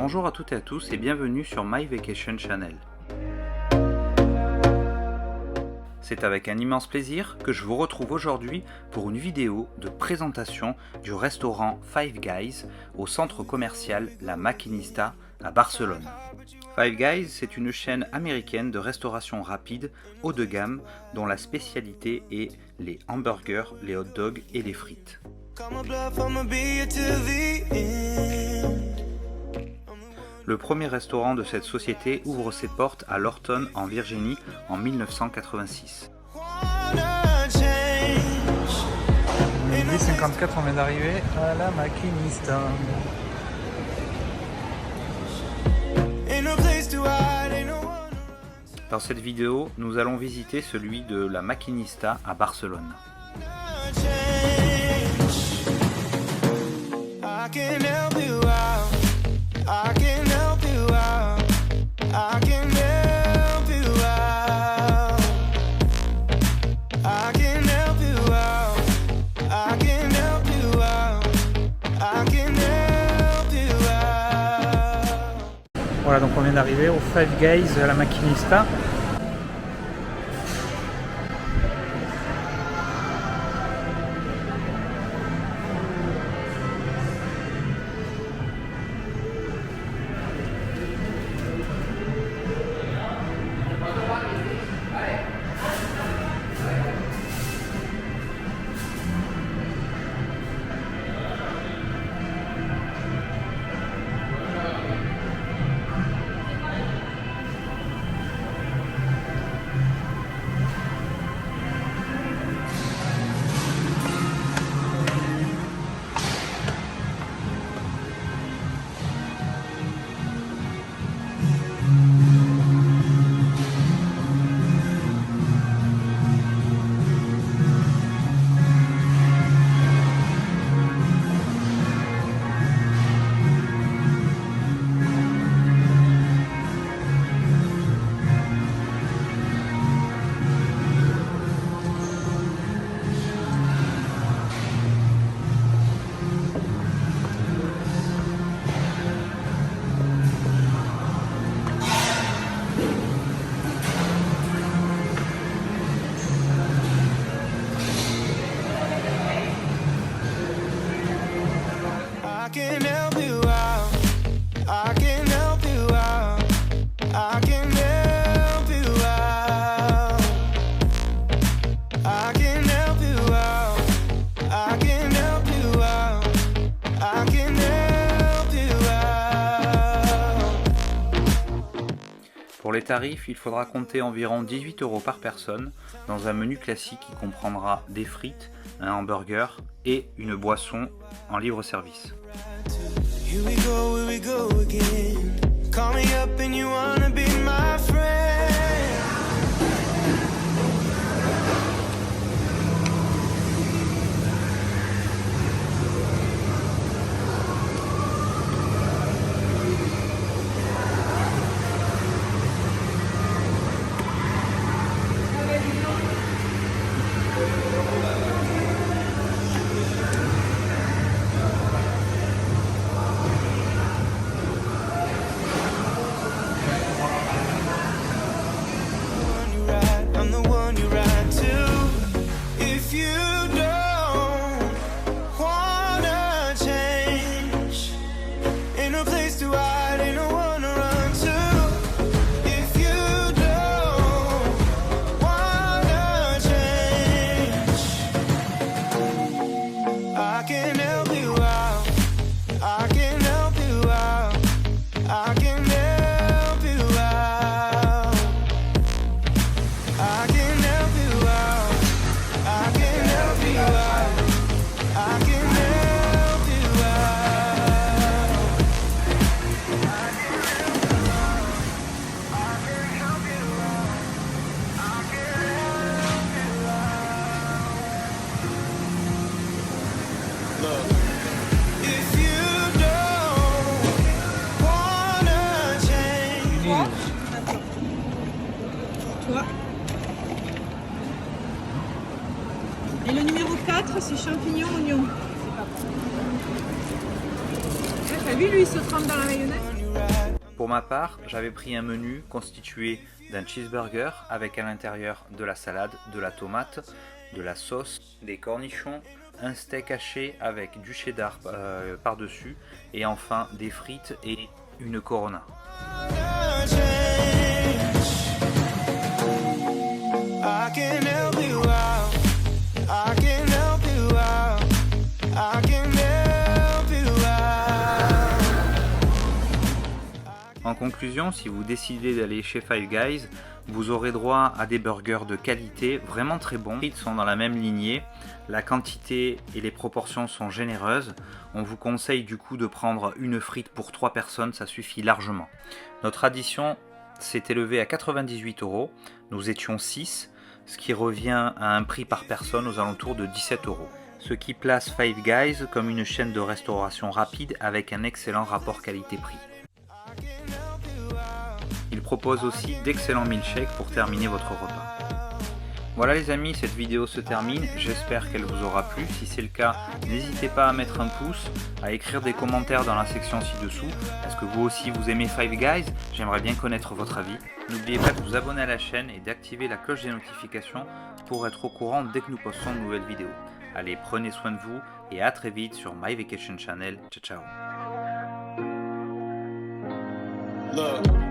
Bonjour à toutes et à tous et bienvenue sur My Vacation Channel. C'est avec un immense plaisir que je vous retrouve aujourd'hui pour une vidéo de présentation du restaurant Five Guys au centre commercial La Maquinista à Barcelone. Five Guys, c'est une chaîne américaine de restauration rapide haut de gamme dont la spécialité est les hamburgers, les hot dogs et les frites. Le premier restaurant de cette société ouvre ses portes à Lorton en Virginie en 1986. 10h54, on vient d'arriver à la Maquinista. Dans cette vidéo, nous allons visiter celui de la Maquinista à Barcelone. Voilà, donc on vient d'arriver au Five Guys à la Maquinista. Pour les tarifs, il faudra compter environ 18 € par personne dans un menu classique qui comprendra des frites, un hamburger et une boisson en libre service. Toi. Et le numéro 4, c'est champignons, oignons. T'as vu, lui, il se trempe dans la mayonnaise. Pour ma part, j'avais pris un menu constitué d'un cheeseburger avec à l'intérieur de la salade, de la tomate, de la sauce, des cornichons, un steak haché avec du cheddar par-dessus et enfin des frites et une Corona. En conclusion, si vous décidez d'aller chez Five Guys, vous aurez droit à des burgers de qualité vraiment très bons. Les frites sont dans la même lignée, la quantité et les proportions sont généreuses. On vous conseille du coup de prendre une frite pour 3 personnes, ça suffit largement. Notre addition s'est élevée à 98 €, nous étions 6, ce qui revient à un prix par personne aux alentours de 17 €. Ce qui place Five Guys comme une chaîne de restauration rapide avec un excellent rapport qualité-prix. Il propose aussi d'excellents milkshakes pour terminer votre repas. Voilà les amis, cette vidéo se termine, j'espère qu'elle vous aura plu. Si c'est le cas, n'hésitez pas à mettre un pouce, à écrire des commentaires dans la section ci-dessous. Est-ce que vous aussi vous aimez Five Guys? J'aimerais bien connaître votre avis. N'oubliez pas de vous abonner à la chaîne et d'activer la cloche des notifications pour être au courant dès que nous postons de nouvelles vidéos. Allez, prenez soin de vous et à très vite sur My Vacation Channel. Ciao ciao. Look.